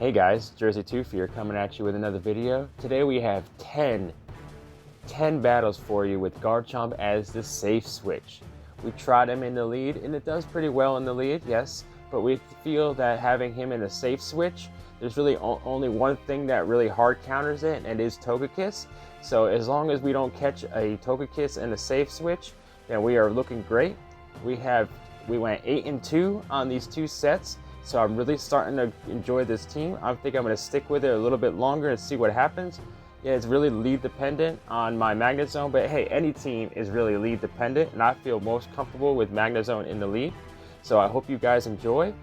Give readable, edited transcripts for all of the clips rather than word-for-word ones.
Hey guys, Jerseytoof here coming at you with another video. Today we have 10 battles for you with Garchomp as the safe switch. We tried him in the lead and it does pretty well in the lead, yes, but we feel that having him in a safe switch, there's really only one thing that really hard counters it, and it is Togekiss. So as long as we don't catch a Togekiss in a safe switch, then we are looking great. We went 8-2 on these two sets. So I'm really starting to enjoy this team. I think I'm going to stick with it a little bit longer and see what happens. Yeah, it's really lead dependent on my Magnezone, but hey, any team is really lead dependent, and I feel most comfortable with Magnezone in the lead. So I hope you guys enjoy.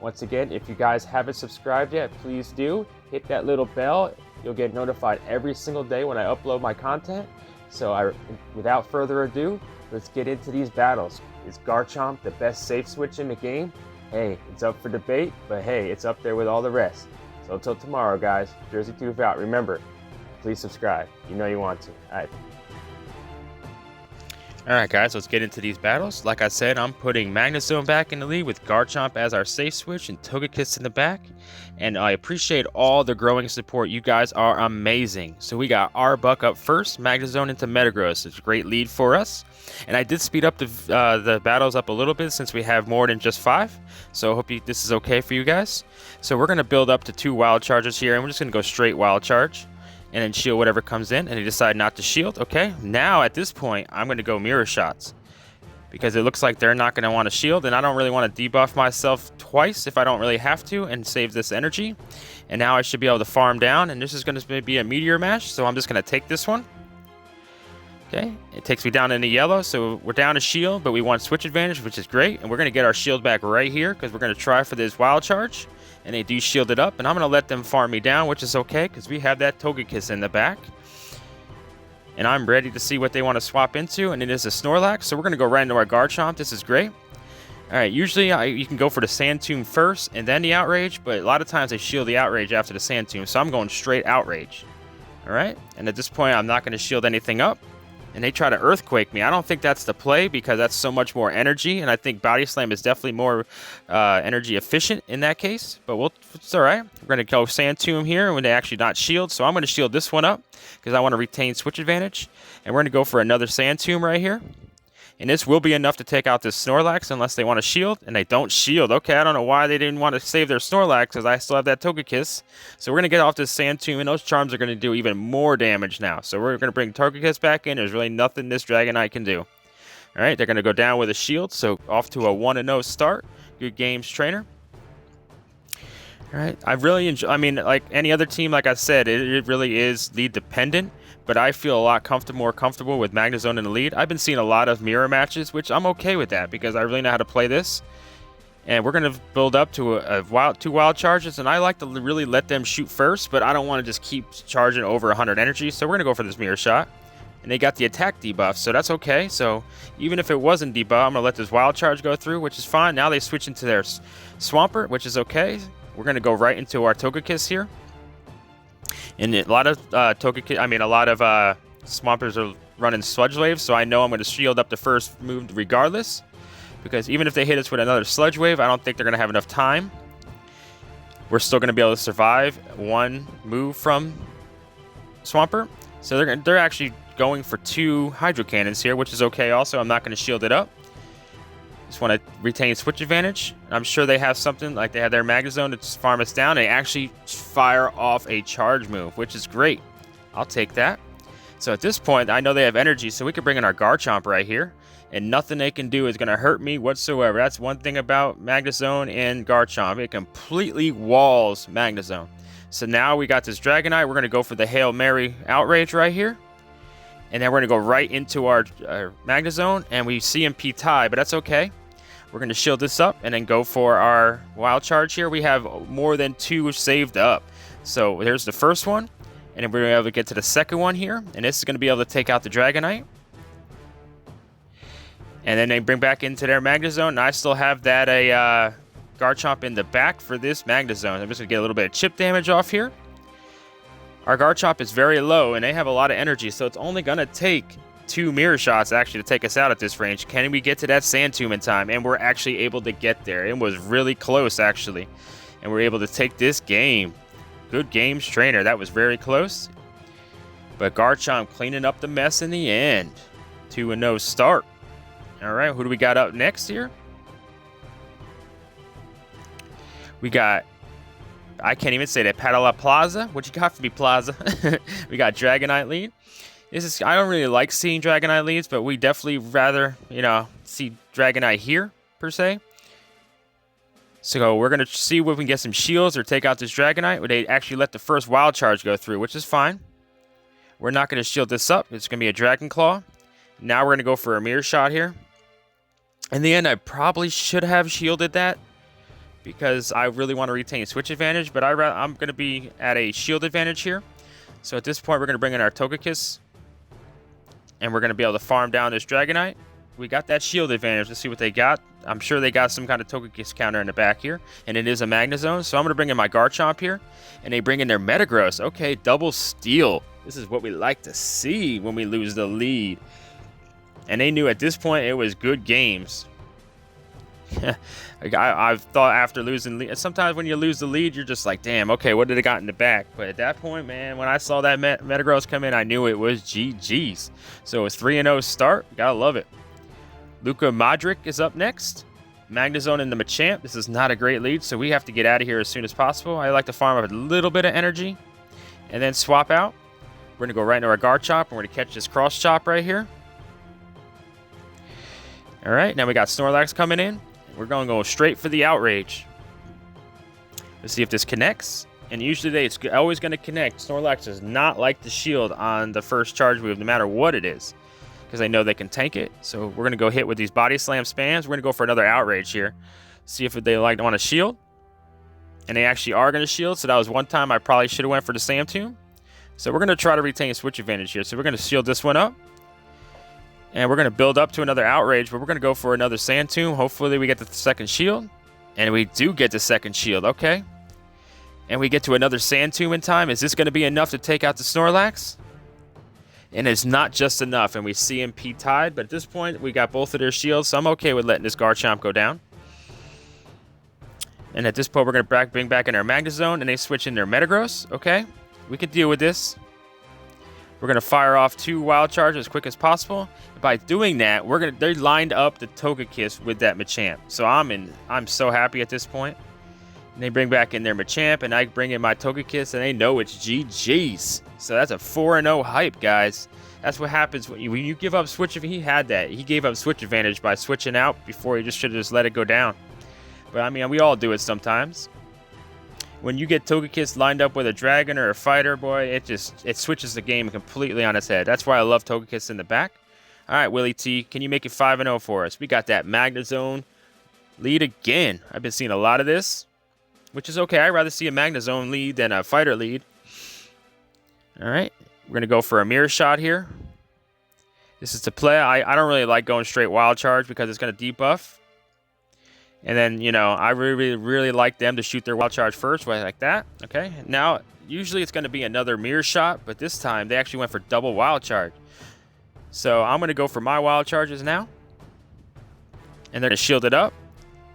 Once again, if you guys haven't subscribed yet, please do. Hit that little bell. You'll get notified every single day when I upload my content. So without further ado, let's get into these battles. Is Garchomp the best safe switch in the game? Hey, it's up for debate, but hey, it's up there with all the rest. So until tomorrow, guys, Jerseytoof out. Remember, please subscribe. You know you want to. Alright guys, let's get into these battles. Like I said, I'm putting Magnezone back in the lead with Garchomp as our safe switch and Togekiss in the back. And I appreciate all the growing support. You guys are amazing. So we got Arbok up first, Magnezone into Metagross. It's a great lead for us. And I did speed up the battles up a little bit since we have more than just 5. So I hope this is okay for you guys. So we're going to build up to 2 Wild Charges here, and we're just going to go straight Wild Charge. And then shield whatever comes in, and they decide not to shield. Okay, now at this point, I'm going to go Mirror Shots. Because it looks like they're not going to want to shield, and I don't really want to debuff myself twice if I don't really have to, and save this energy. And now I should be able to farm down, and this is going to be a Meteor Mash, so I'm just going to take this one. Okay, it takes me down into yellow, so we're down to shield, but we want switch advantage, which is great. And we're going to get our shield back right here, because we're going to try for this Wild Charge. And they do shield it up, and I'm going to let them farm me down, which is okay, because we have that Togekiss in the back. And I'm ready to see what they want to swap into, and it is a Snorlax, so we're going to go right into our Garchomp. This is great. Alright, usually you can go for the Sand Tomb first, and then the Outrage, but a lot of times they shield the Outrage after the Sand Tomb, so I'm going straight Outrage. Alright, and at this point I'm not going to shield anything up. And they try to Earthquake me. I don't think that's the play because that's so much more energy. And I think Body Slam is definitely more energy efficient in that case. But it's all right. We're going to go Sand Tomb here when they actually not shield. So I'm going to shield this one up because I want to retain switch advantage. And we're going to go for another Sand Tomb right here. And this will be enough to take out this Snorlax unless they want to shield. And they don't shield. Okay, I don't know why they didn't want to save their Snorlax because I still have that Togekiss. So we're going to get off this Sand Tomb, and those charms are going to do even more damage now. So we're going to bring Togekiss back in. There's really nothing this Dragonite can do. All right, they're going to go down with a shield. So off to a 1-0 start. Good games, trainer. All right, I really enjoy. I mean, like any other team, like I said, it really is lead dependent. But I feel a lot more comfortable with Magnezone in the lead. I've been seeing a lot of mirror matches, which I'm okay with that because I really know how to play this. And we're going to build up to 2 wild charges, and I like to really let them shoot first, but I don't want to just keep charging over 100 energy, so we're going to go for this mirror shot. And they got the attack debuff, so that's okay. So even if it wasn't debuff, I'm going to let this wild charge go through, which is fine. Now they switch into their Swampert, which is okay. We're going to go right into our Togekiss here. And a lot of Swampers are running Sludge Wave, so I know I'm going to shield up the first move regardless. Because even if they hit us with another Sludge Wave, I don't think they're going to have enough time. We're still going to be able to survive one move from Swampert. So they're actually going for 2 Hydro Cannons here, which is okay also. I'm not going to shield it up. Just want to retain switch advantage. I'm sure they have something like they have their Magnezone to farm us down. They actually fire off a charge move, which is great. I'll take that. So at this point, I know they have energy, so we can bring in our Garchomp right here. And nothing they can do is going to hurt me whatsoever. That's one thing about Magnezone and Garchomp. It completely walls Magnezone. So now we got this Dragonite. We're going to go for the Hail Mary Outrage right here. And then we're going to go right into our Magnezone, and we CMP tie, but that's okay. We're going to shield this up and then go for our Wild Charge here. We have more than 2 saved up. So here's the first one, and then we're going to be able to get to the second one here, and this is going to be able to take out the Dragonite. And then they bring back into their Magnezone, and I still have that Garchomp in the back for this Magnezone. I'm just going to get a little bit of chip damage off here. Our Garchomp is very low, and they have a lot of energy, so it's only going to take 2 mirror shots actually to take us out at this range. Can we get to that Sand Tomb in time? And we're actually able to get there. It was really close, actually. And we're able to take this game. Good games, trainer. That was very close. But Garchomp cleaning up the mess in the end. 2-0 start. All right, who do we got up next here? We got, I can't even say that, Padala Plaza. What you got for me, Plaza? We got Dragonite lead. I don't really like seeing Dragonite leads, but we definitely rather, see Dragonite here, per se. So we're going to see if we can get some shields or take out this Dragonite. Where they actually let the first Wild Charge go through, which is fine. We're not going to shield this up. It's going to be a Dragon Claw. Now we're going to go for a Mirror Shot here. In the end, I probably should have shielded that, because I really want to retain switch advantage, but I'm going to be at a shield advantage here. So at this point, we're going to bring in our Togekiss, and we're going to be able to farm down this Dragonite. We got that shield advantage. Let's see what they got. I'm sure they got some kind of Togekiss counter in the back here, and it is a Magnezone. So I'm going to bring in my Garchomp here, and they bring in their Metagross. Okay, double steal. This is what we like to see when we lose the lead. And they knew at this point it was good games. I've thought after losing lead, sometimes when you lose the lead, you're just like, damn, okay, what did they got in the back? But at that point, man, when I saw that Metagross come in, I knew it was GG's. So it's 3-0 start. Gotta love it. Luka Modric is up next. Magnezone and the Machamp. This is not a great lead, so we have to get out of here as soon as possible. I like to farm up a little bit of energy and then swap out. We're going to go right into our Garchomp, and we're going to catch this Cross Chop right here. All right, now we got Snorlax coming in. We're going to go straight for the Outrage. Let's see if this connects. And usually it's always going to connect. Snorlax does not like the shield on the first charge move, no matter what it is, because they know they can tank it. So we're going to go hit with these Body Slam spams. We're going to go for another Outrage here. See if they want a shield. And they actually are going to shield. So that was one time I probably should have went for the Sand Tomb. So we're going to try to retain switch advantage here. So we're going to shield this one up. And we're going to build up to another Outrage, but we're going to go for another Sand Tomb. Hopefully we get the second shield. And we do get the second shield. Okay. And we get to another Sand Tomb in time. Is this going to be enough to take out the Snorlax? And it's not just enough. And we CMP tied. But at this point, we got both of their shields. So I'm okay with letting this Garchomp go down. And at this point, we're going to bring back in our Magnezone. And they switch in their Metagross. Okay. We can deal with this. We're going to fire off 2 Wild Charges as quick as possible. By doing that, they lined up the Togekiss with that Machamp. So I'm so happy at this point. And they bring back in their Machamp, and I bring in my Togekiss, and they know it's GG's. So that's a 4-0 hype, guys. That's what happens when you give up switch. He had that. He gave up switch advantage by switching out before he just should have just let it go down. But I mean, we all do it sometimes. When you get Togekiss lined up with a dragon or a fighter, boy, it switches the game completely on its head. That's why I love Togekiss in the back. All right, Willie T, can you make it 5-0 for us? We got that Magnezone lead again. I've been seeing a lot of this, which is okay. I'd rather see a Magnezone lead than a fighter lead. All right, we're going to go for a Mirror Shot here. This is to play. I don't really like going straight Wild Charge because it's going to debuff. And then, I really like them to shoot their Wild Charge first, like that. Okay, now, usually it's going to be another Mirror Shot, but this time they actually went for double Wild Charge. So I'm going to go for my Wild Charges now. And they're going to shield it up.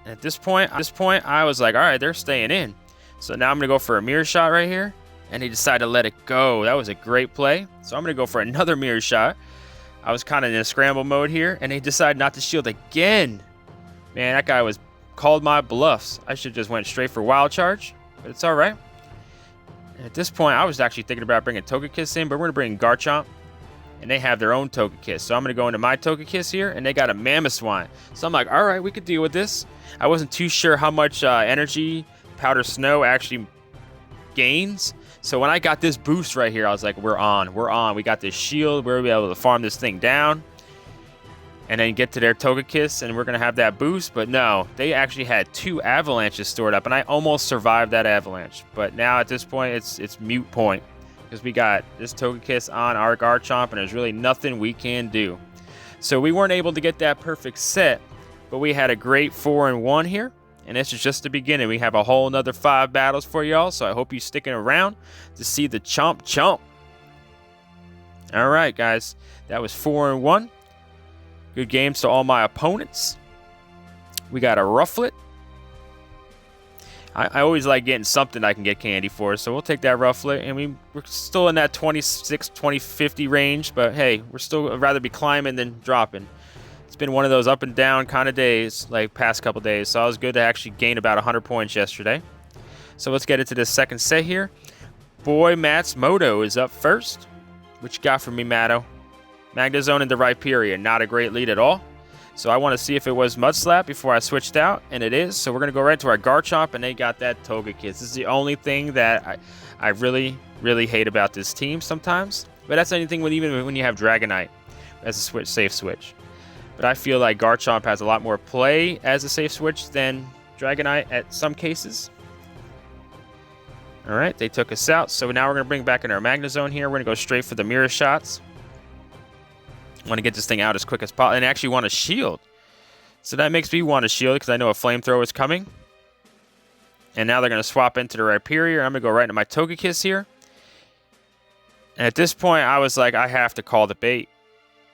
And at this point, I was like, all right, they're staying in. So now I'm going to go for a Mirror Shot right here. And they decided to let it go. That was a great play. So I'm going to go for another Mirror Shot. I was kind of in a scramble mode here. And they decided not to shield again. Man, that guy called my bluffs. I should just went straight for Wild Charge, but it's all right. And at this point, I was actually thinking about bringing Togekiss in, but we're going to bring Garchomp, and they have their own Togekiss. So I'm going to go into my Togekiss here, and they got a Mamoswine. So I'm like, all right, we could deal with this. I wasn't too sure how much energy Powder Snow actually gains. So when I got this boost right here, I was like, we're on. We got this shield. We're going to be able to farm this thing down. And then get to their Togekiss, and we're going to have that boost. But no, they actually had 2 Avalanches stored up, and I almost survived that Avalanche. But now at this point, it's moot point, because we got this Togekiss on our Garchomp, and there's really nothing we can do. So we weren't able to get that perfect set, but we had a great 4-1 here. And this is just the beginning. We have a whole another 5 battles for y'all, so I hope you're sticking around to see the Chomp. All right, guys, that was 4-1. Good games to all my opponents. We got a Rufflet. I always like getting something I can get candy for, so we'll take that roughly. I mean, we're still in that 26, 2050 range, but hey, we're still rather be climbing than dropping. It's been one of those up and down kind of days, like past couple days, so it was good to actually gain about 100 points yesterday. So let's get into this second set here. Boy, Matt's Moto is up first. What you got for me, Matto? Magnezone in the right period, not a great lead at all. So I want to see if it was Mud Slap before I switched out, and it is. So we're going to go right to our Garchomp, and they got that Togekiss. This is the only thing that I really, really hate about this team sometimes. But that's anything even when you have Dragonite as a switch, safe switch. But I feel like Garchomp has a lot more play as a safe switch than Dragonite at some cases. All right, they took us out. So now we're going to bring back in our Magnezone here. We're going to go straight for the mirror shots. I want to get this thing out as quick as possible and actually want a shield. So that makes me want a shield because I know a flamethrower is coming. And now they're going to swap into the Rhyperior. I'm going to go right into my Togekiss here. And at this point, I was like, I have to call the bait.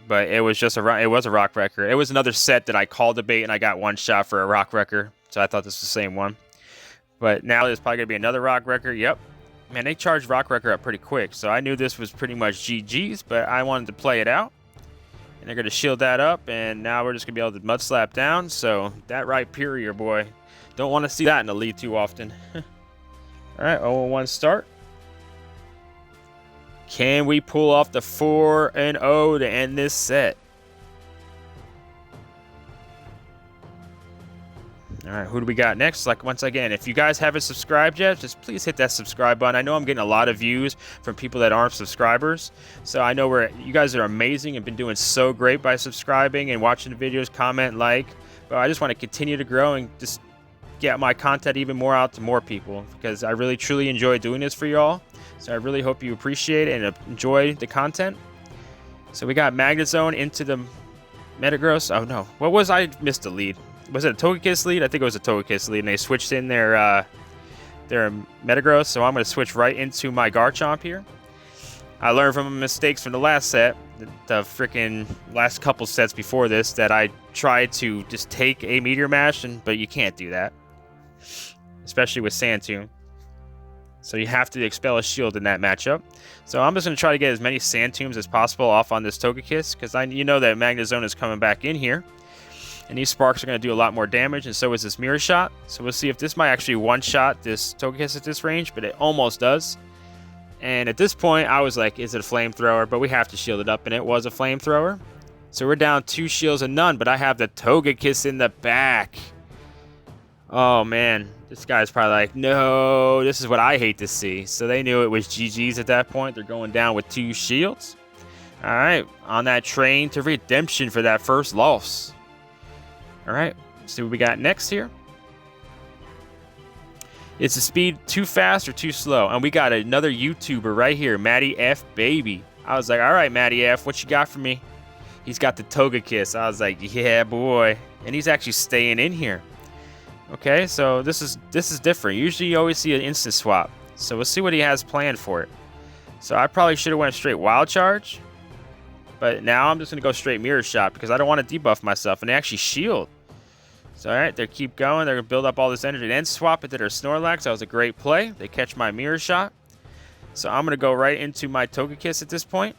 But it was just a Rock Wrecker. It was another set that I called the bait and I got one shot for a Rock Wrecker. So I thought this was the same one. But now there's probably going to be another Rock Wrecker. Yep. Man, they charged Rock Wrecker up pretty quick. So I knew this was pretty much GG's, but I wanted to play it out. And they're going to shield that up, and now we're just going to be able to Mud Slap down. So that Rhyperior, boy, don't want to see that in the lead too often. All right, 0-1 start. Can we pull off the 4-0 to end this set? All right, who do we got next? Like, once again, if you guys haven't subscribed yet, just please hit that subscribe button. I know I'm getting a lot of views from people that aren't subscribers. So I know you guys are amazing and been doing so great by subscribing and watching the videos, comment, like. But I just want to continue to grow and just get my content even more out to more people because I really, truly enjoy doing this for y'all. So I really hope you appreciate it and enjoy the content. So we got Magnezone into the Metagross. Oh, no. What was I missed the lead? Was it a Togekiss lead? I think it was a Togekiss lead, and they switched in their Metagross, so I'm going to switch right into my Garchomp here. I learned from my mistakes from the last set, the freaking last couple sets before this, that I tried to just take a Meteor Mash, but you can't do that, especially with Sand Tomb. So you have to expel a shield in that matchup. So I'm just going to try to get as many Sand Tombs as possible off on this Togekiss, because you know that Magnezone is coming back in here. And these sparks are going to do a lot more damage, and so is this mirror shot. So we'll see if this might actually one-shot this Togekiss at this range, but it almost does. And at this point, I was like, is it a flamethrower? But we have to shield it up, and it was a flamethrower. So we're down 2 shields and none, but I have the Togekiss in the back. Oh, man. This guy's probably like, no, this is what I hate to see. So they knew it was GG's at that point. They're going down with 2 shields. All right, on that train to redemption for that first loss. All right, see what we got next here. Is the speed too fast or too slow? And we got another YouTuber right here, Matty F. Baby. I was like, all right, Matty F., what you got for me? He's got the Togekiss. I was like, yeah, boy. And he's actually staying in here. Okay, so this is different. Usually you always see an instant swap. So we'll see what he has planned for it. So I probably should have went straight Wild Charge. But now I'm just going to go straight Mirror Shot because I don't want to debuff myself. And they actually shield. So, all right, they keep going. They're going to build up all this energy. Then swap it to their Snorlax. That was a great play. They catch my Mirror Shot. So I'm going to go right into my Togekiss at this point.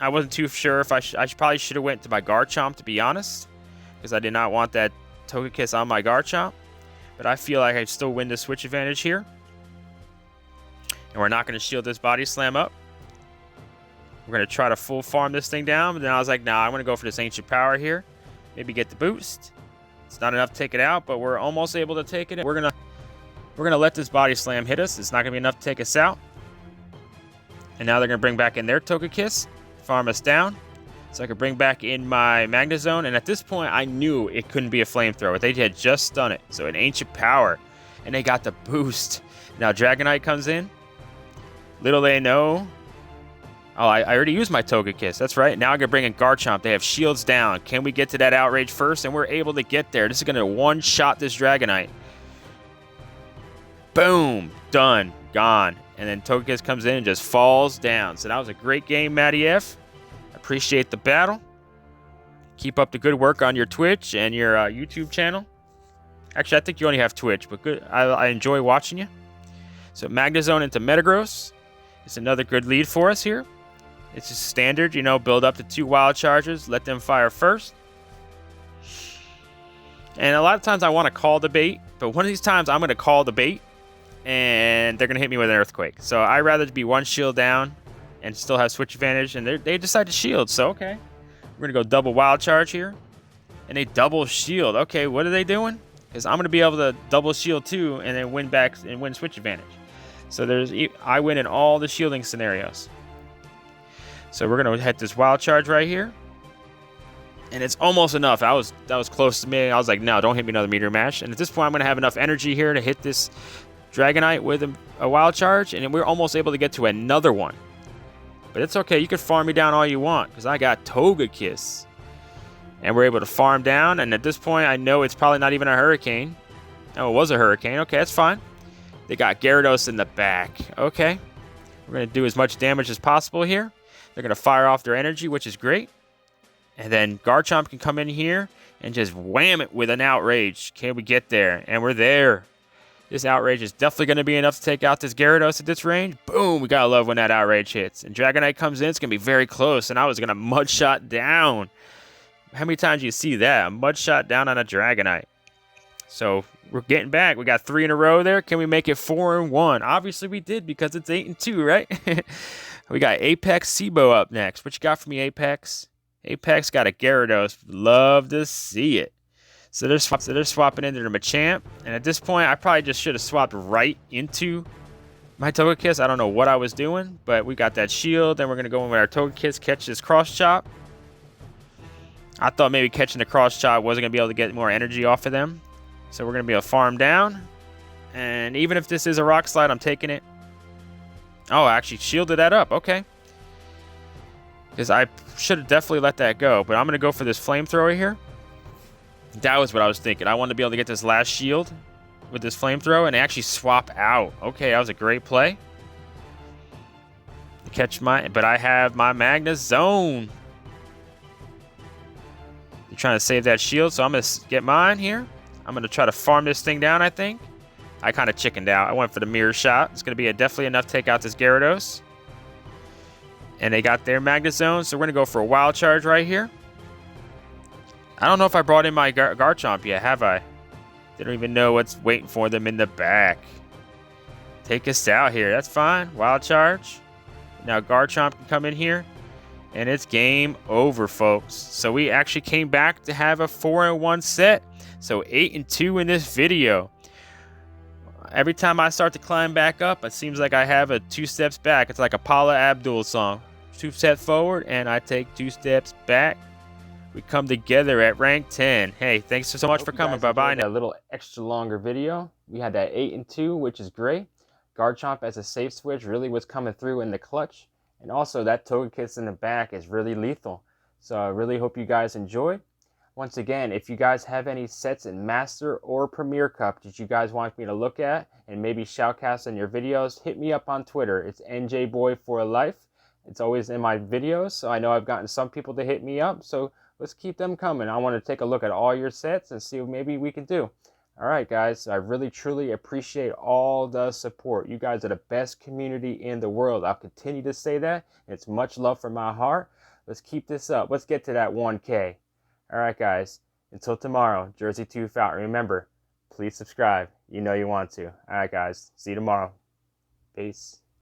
I wasn't too sure if I probably should have went to my Garchomp, to be honest. Because I did not want that Togekiss on my Garchomp. But I feel like I still win the switch advantage here. And we're not going to shield this Body Slam up. We're going to try to full farm this thing down. But then I was like, nah, I'm going to go for this Ancient Power here. Maybe get the boost. It's not enough to take it out, but we're almost able to take it. We're gonna let this Body Slam hit us. It's not going to be enough to take us out. And now they're going to bring back in their Togekiss. Farm us down. So I could bring back in my Magnezone. And at this point, I knew it couldn't be a flamethrower. They had just done it. So an Ancient Power. And they got the boost. Now Dragonite comes in. Little they know. Oh, I already used my Togekiss. That's right. Now I'm going to bring in Garchomp. They have shields down. Can we get to that Outrage first? And we're able to get there. This is going to one-shot this Dragonite. Boom. Done. Gone. And then Togekiss comes in and just falls down. So that was a great game, Matty F. Appreciate the battle. Keep up the good work on your Twitch and your YouTube channel. Actually, I think you only have Twitch, but good. I enjoy watching you. So Magnezone into Metagross. It's another good lead for us here. It's just standard, you know, build up to 2 wild charges, let them fire first. And a lot of times I want to call the bait, but one of these times I'm going to call the bait, and they're going to hit me with an Earthquake. So I'd rather be 1 shield down and still have switch advantage, and they decide to shield, so okay. We're going to go double wild charge here, and they double shield. Okay, what are they doing? Because I'm going to be able to double shield too, and then win back and win switch advantage. So I win in all the shielding scenarios. So we're going to hit this wild charge right here. And it's almost enough. That was close to me. I was like, no, don't hit me another meteor mash. And at this point, I'm going to have enough energy here to hit this Dragonite with a wild charge. And we're almost able to get to another one. But it's okay. You can farm me down all you want because I got Togekiss. And we're able to farm down. And at this point, I know it's probably not even a Hurricane. Oh, it was a Hurricane. Okay, that's fine. They got Gyarados in the back. Okay. We're going to do as much damage as possible here. They're going to fire off their energy, which is great. And then Garchomp can come in here and just wham it with an Outrage. Can we get there? And we're there. This Outrage is definitely going to be enough to take out this Gyarados at this range. Boom! We got to love when that Outrage hits. And Dragonite comes in. It's going to be very close. And I was going to mud shot down. How many times do you see that? A mud shot down on a Dragonite. So we're getting back. We got 3 in a row there. Can we make it 4-1? Obviously we did because it's 8-2, right? We got Apex Sibo up next. What you got for me, Apex? Apex got a Gyarados. Love to see it. So they're swapping into their Machamp. And at this point, I probably just should have swapped right into my Togekiss. I don't know what I was doing, but we got that shield. Then we're going to go in with our Togekiss, catch this Cross Chop. I thought maybe catching the Cross Chop wasn't going to be able to get more energy off of them. So we're going to be able to farm down. And even if this is a Rock Slide, I'm taking it. Oh, I actually shielded that up. Okay. Because I should have definitely let that go. But I'm going to go for this Flamethrower here. That was what I was thinking. I wanted to be able to get this last shield with this Flamethrower and actually swap out. Okay, that was a great play. But I have my Magnezone. You're trying to save that shield, so I'm going to get mine here. I'm going to try to farm this thing down, I think. I kind of chickened out. I went for the mirror shot. It's going to be definitely enough to take out this Gyarados. And they got their Magnezone, so we're going to go for a Wild Charge right here. I don't know if I brought in my Garchomp yet, have I? They don't even know what's waiting for them in the back. Take us out here. That's fine. Wild Charge. Now Garchomp can come in here. And it's game over, folks. So we actually came back to have a 4-1 set. So 8-2 in this video. Every time I start to climb back up, it seems like I have a 2 steps back. It's like a Paula Abdul song. 2 steps forward, and I take 2 steps back. We come together at rank 10. Hey, thanks so much for coming. Bye-bye. A little extra longer video. We had that 8-2, which is great. Garchomp as a safe switch really was coming through in the clutch. And also, that Togekiss in the back is really lethal. So I really hope you guys enjoyed. Once again, if you guys have any sets in Master or Premier Cup that you guys want me to look at and maybe shoutcast in your videos, hit me up on Twitter. It's NJBoy4Life. It's always in my videos, so I know I've gotten some people to hit me up, so let's keep them coming. I want to take a look at all your sets and see what maybe we can do. All right, guys, I really, truly appreciate all the support. You guys are the best community in the world. I'll continue to say that. It's much love from my heart. Let's keep this up. Let's get to that 1K. All right, guys. Until tomorrow, Jerseytoof out. Remember, please subscribe. You know you want to. All right, guys. See you tomorrow. Peace.